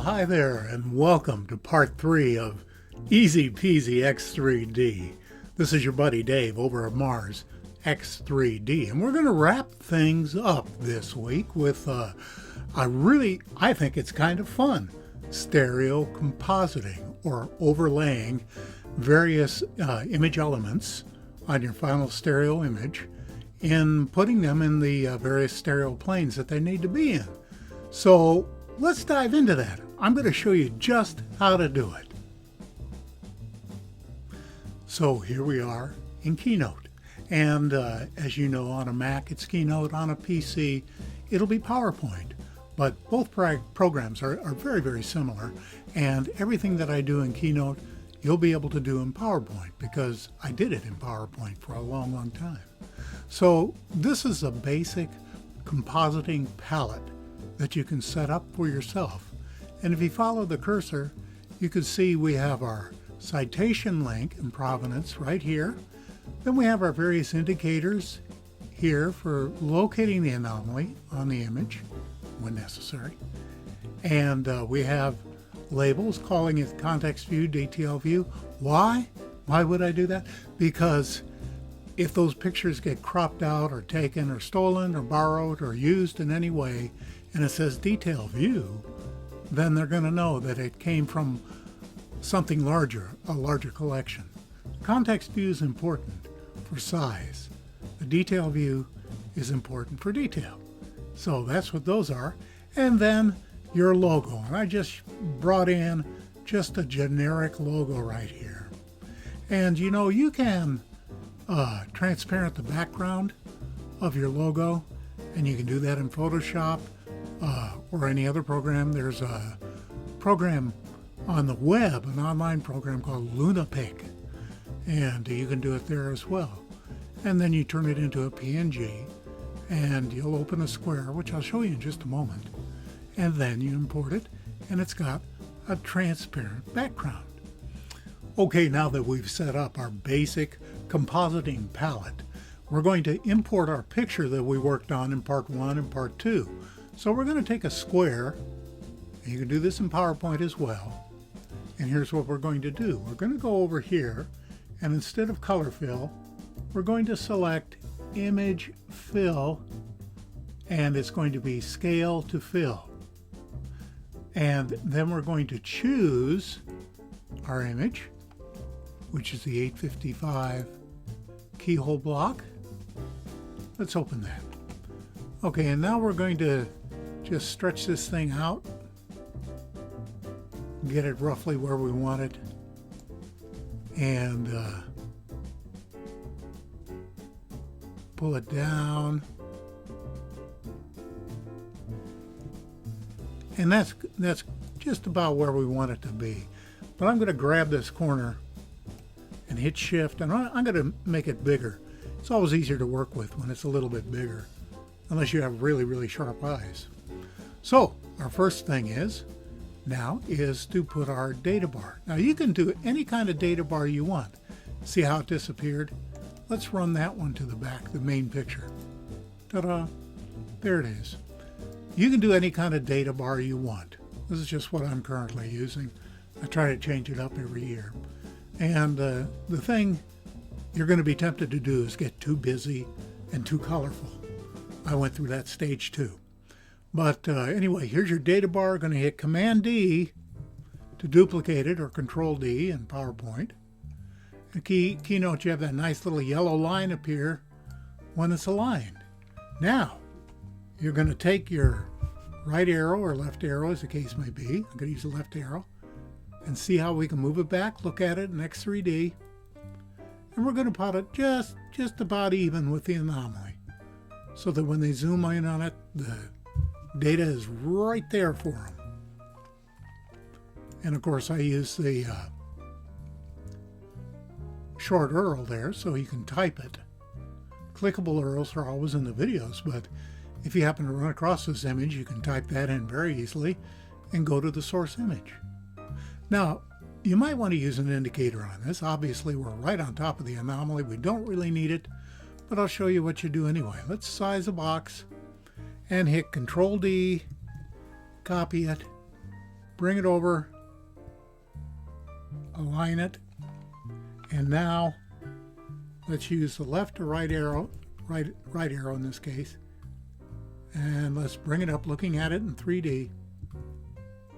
hi there, and welcome to part 3 of EASY-PEASY X3D. This is your buddy Dave over at Mars X3D, and we're going to wrap things up this week with I think it's kind of fun, stereo compositing, or overlaying various image elements on your final stereo image and putting them in the various stereo planes that they need to be in. So let's dive into that. I'm going to show you just how to do it. So here we are in Keynote. And as you know, on a Mac it's Keynote, on a PC it'll be PowerPoint. But both programs are very, very similar. And everything that I do in Keynote, you'll be able to do in PowerPoint because I did it in PowerPoint for a long, long time. So this is a basic compositing palette that you can set up for yourself. And if you follow the cursor, you can see we have our citation link and provenance right here. Then we have our various indicators here for locating the anomaly on the image when necessary. And we have labels calling it context view, detail view. Why? Why would I do that? Because if those pictures get cropped out or taken or stolen or borrowed or used in any way, and it says detail view, then they're going to know that it came from something larger, a larger collection. Context view is important for size. The detail view is important for detail. So that's what those are. And then your logo. And I just brought in just a generic logo right here. And you know, you can transparent the background of your logo, and you can do that in Photoshop or any other program. There's a program on the web, an online program called Lunapic, and you can do it there as well. And then you turn it into a PNG, and you'll open a square, which I'll show you in just a moment, and then you import it, and it's got a transparent background. Okay, now that we've set up our basic compositing palette, we're going to import our picture that we worked on in part 1 and part 2. So we're going to take a square, and you can do this in PowerPoint as well. And here's what we're going to do. We're going to go over here, and instead of color fill, we're going to select image fill, and it's going to be scale to fill. And then we're going to choose our image, which is the 855 keyhole block. Let's open that. Okay, and now we're going to just stretch this thing out, get it roughly where we want it, and pull it down. And that's just about where we want it to be. But I'm going to grab this corner and hit shift, and I'm going to make it bigger. It's always easier to work with when it's a little bit bigger, unless you have really, really sharp eyes. So our first thing is to put our data bar. Now you can do any kind of data bar you want. See how it disappeared? Let's run that one to the back, the main picture. Ta-da! There it is. You can do any kind of data bar you want. This is just what I'm currently using. I try to change it up every year. And the thing you're going to be tempted to do is get too busy and too colorful. I went through that stage too. But anyway, here's your data bar. Going to hit Command D to duplicate it, or Control D in PowerPoint. In Keynote, you have that nice little yellow line appear when it's aligned. Now, you're going to take your right arrow or left arrow, as the case may be. I'm going to use the left arrow. And see how we can move it back. Look at it in X3D. And we're going to put it just about even with the anomaly, so that when they zoom in on it, the data is right there for them. And of course I use the short URL there, so you can type it. Clickable URLs are always in the videos, but if you happen to run across this image, you can type that in very easily and go to the source image. Now, you might want to use an indicator on this. Obviously, we're right on top of the anomaly. We don't really need it, but I'll show you what you do anyway. Let's size a box and hit Control D, copy it, bring it over, align it, and now let's use the left or right arrow, right arrow in this case, and let's bring it up looking at it in 3D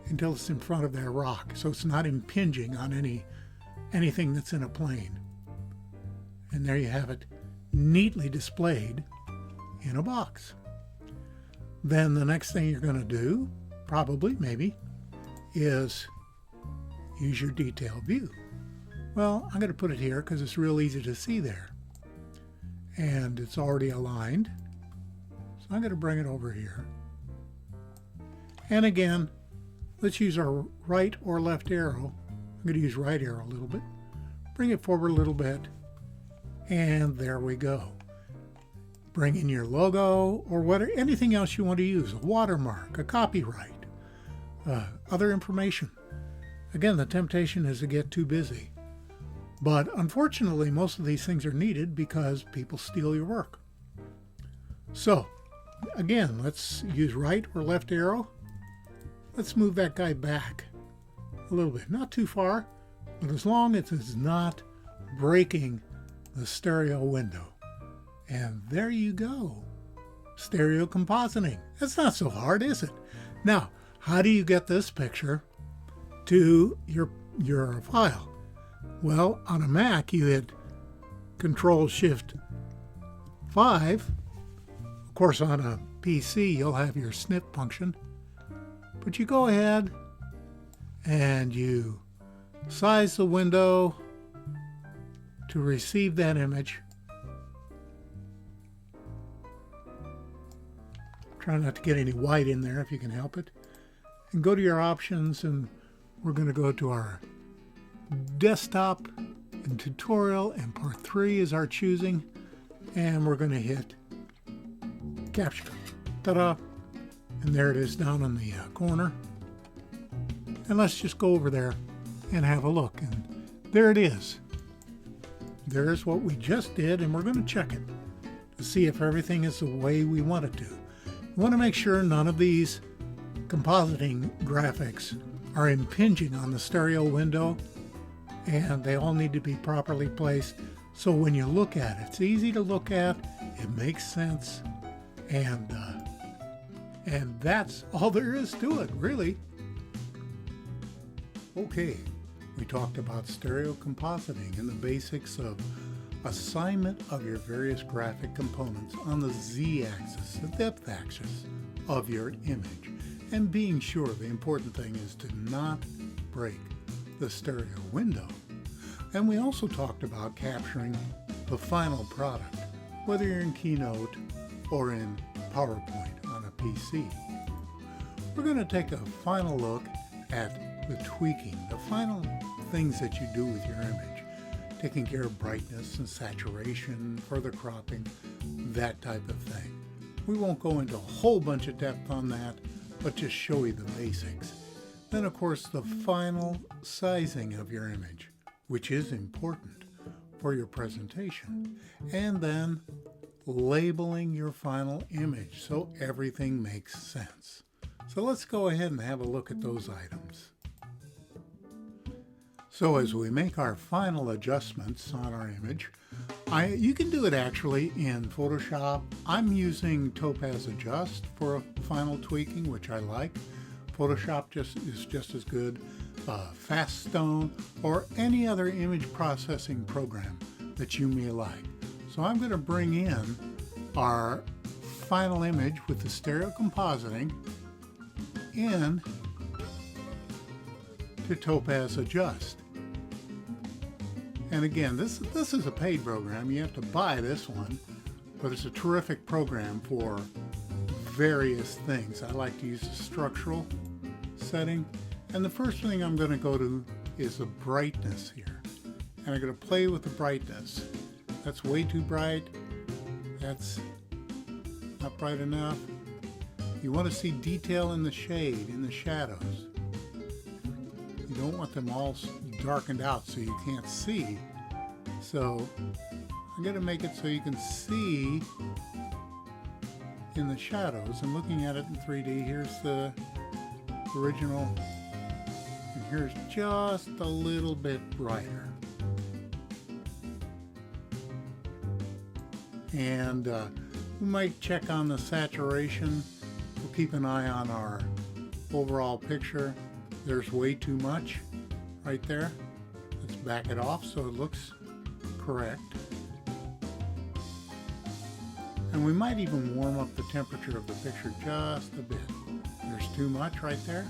until it's in front of that rock, so it's not impinging on anything that's in a plane. And there you have it, neatly displayed in a box. Then the next thing you're going to do, probably, maybe, is use your detail view. Well, I'm going to put it here because it's real easy to see there. And it's already aligned. So I'm going to bring it over here. And again, let's use our right or left arrow. I'm going to use right arrow a little bit. Bring it forward a little bit. And there we go. Bring in your logo or whatever, anything else you want to use. A watermark, a copyright, other information. Again, the temptation is to get too busy. But unfortunately, most of these things are needed because people steal your work. So, again, let's use right or left arrow. Let's move that guy back a little bit. Not too far, but as long as it's not breaking the stereo window. And there you go. Stereo compositing. That's not so hard, is it? Now, how do you get this picture to your file? Well, on a Mac, you hit Control-Shift-5. Of course, on a PC, you'll have your snip function. But you go ahead and you size the window to receive that image. Try not to get any white in there if you can help it. And go to your options, and we're going to go to our desktop and tutorial, and part 3 is our choosing, and we're going to hit capture. Ta-da! And there it is down in the corner. And let's just go over there and have a look, and there it is. There's what we just did, and we're going to check it to see if everything is the way we want it to. We want to make sure none of these compositing graphics are impinging on the stereo window, and they all need to be properly placed so when you look at it, it's easy to look at, it makes sense, and that's all there is to it, really. Okay, we talked about stereo compositing and the basics of assignment of your various graphic components on the z-axis, the depth axis of your image, and being sure the important thing is to not break the stereo window. And we also talked about capturing the final product, whether you're in Keynote or in PowerPoint on a PC. We're going to take a final look at the tweaking, the final things that you do with your image, taking care of brightness and saturation, further cropping, that type of thing. We won't go into a whole bunch of depth on that, but just show you the basics. Then, of course, the final sizing of your image, which is important for your presentation. And then labeling your final image so everything makes sense. So let's go ahead and have a look at those items. So as we make our final adjustments on our image, you can do it actually in Photoshop. I'm using Topaz Adjust for final tweaking, which I like. Photoshop is just as good. Faststone, or any other image processing program that you may like. So I'm going to bring in our final image with the stereo compositing in to Topaz Adjust. And again, this is a paid program. You have to buy this one, but it's a terrific program for various things. I like to use the structural setting. And the first thing I'm going to go to is the brightness here. And I'm going to play with the brightness. That's way too bright. That's not bright enough. You want to see detail in the shade, in the shadows. You don't want them all darkened out so you can't see. So I'm going to make it so you can see in the shadows. And looking at it in 3D, here's the original here's just a little bit brighter. And we might check on the saturation. We'll keep an eye on our overall picture. There's way too much right there. Let's back it off so it looks correct. And we might even warm up the temperature of the picture just a bit. There's too much right there.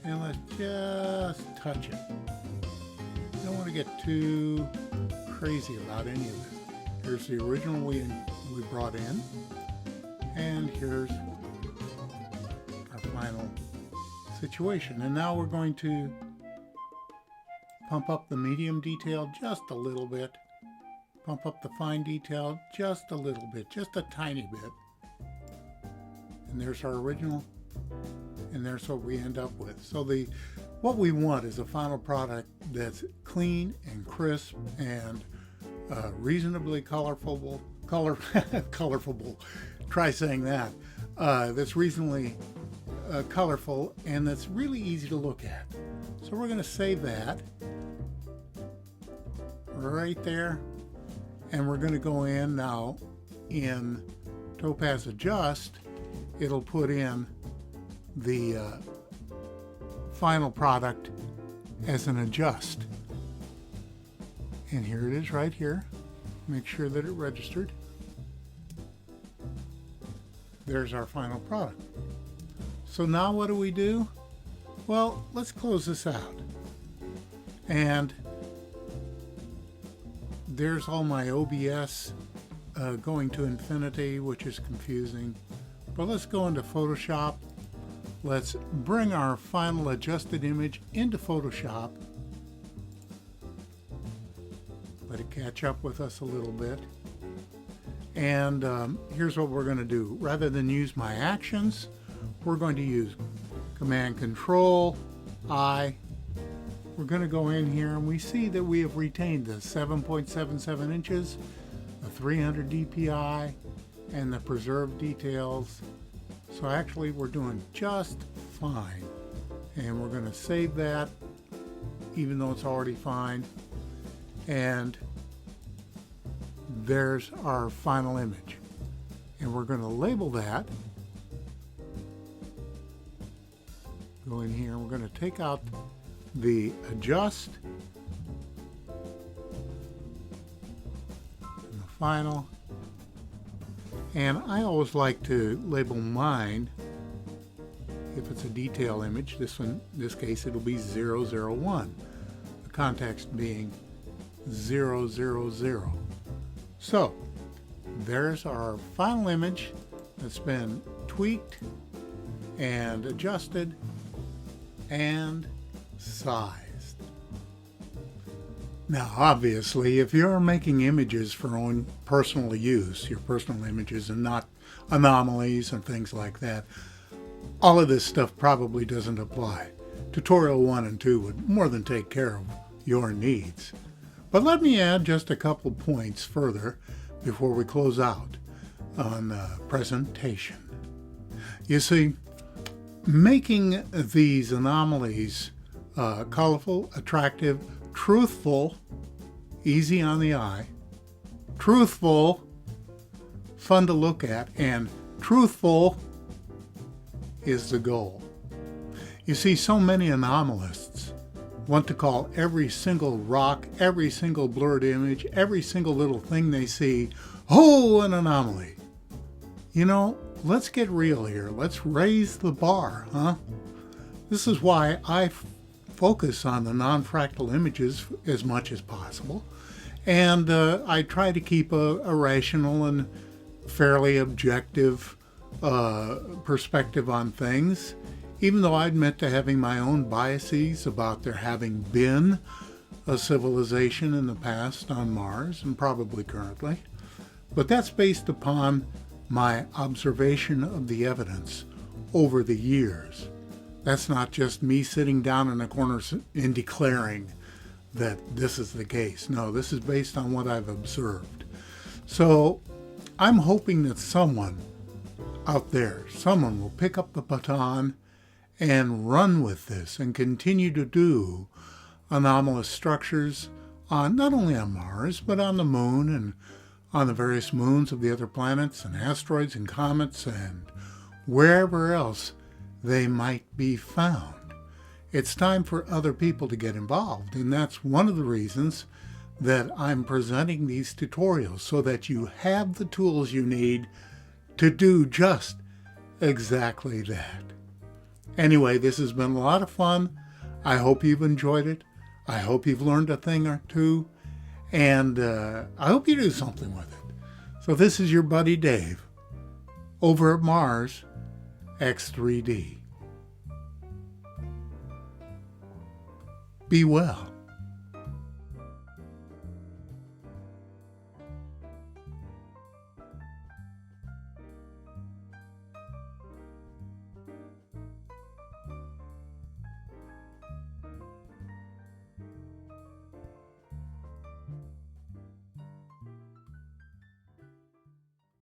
And let's just touch it. You don't want to get too crazy about any of this. Here's the original we brought in. And here's our final situation. And now we're going to pump up the medium detail just a little bit. Pump up the fine detail just a little bit, just a tiny bit. And there's our original. And there's what we end up with. So what we want is a final product that's clean and crisp and reasonably colorful. Try saying that. That's reasonably colorful and that's really easy to look at. So we're going to save that right there. And we're going to go in now in Topaz Adjust. It'll put in the final product as an adjust. And here it is right here. Make sure that it registered. There's our final product. So now what do? Well, let's close this out. And there's all my OBS going to infinity, which is confusing. But let's go into Photoshop. Let's bring our final adjusted image into Photoshop. Let it catch up with us a little bit. And here's what we're going to do. Rather than use my actions, we're going to use Command Control I. We're going to go in here and we see that we have retained the 7.77 inches, the 300 dpi, and the preserved details. So actually we're doing just fine. And we're going to save that even though it's already fine. And there's our final image. And we're going to label that. Go in here and we're going to take out the adjust and the final. And I always like to label mine if it's a detail image. This case it'll be 001. The context being 000. So there's our final image that's been tweaked and adjusted and sized. Now obviously if you're making images for own personal use, your personal images and not anomalies and things like that, all of this stuff probably doesn't apply. Tutorial 1 and 2 would more than take care of your needs. But let me add just a couple points further before we close out on the presentation. You see, making these anomalies colorful, attractive, truthful, easy on the eye, truthful, fun to look at, and truthful is the goal. You see, so many anomalists want to call every single rock, every single blurred image, every single little thing they see, oh, an anomaly. You know, let's get real here. Let's raise the bar, huh? This is why I focus on the non-fractal images as much as possible. And I try to keep a rational and fairly objective perspective on things, even though I admit to having my own biases about there having been a civilization in the past on Mars, and probably currently. But that's based upon my observation of the evidence over the years. That's not just me sitting down in a corner and declaring that this is the case. No, this is based on what I've observed. So I'm hoping that someone out there, someone will pick up the baton and run with this and continue to do anomalous structures on not only on Mars, but on the moon and on the various moons of the other planets and asteroids and comets and wherever else they might be found. It's time for other people to get involved, and that's one of the reasons that I'm presenting these tutorials, so that you have the tools you need to do just exactly that. Anyway, this has been a lot of fun. I hope you've enjoyed it. I hope you've learned a thing or two, and I hope you do something with it. So this is your buddy Dave over at Mars X3D. Be well.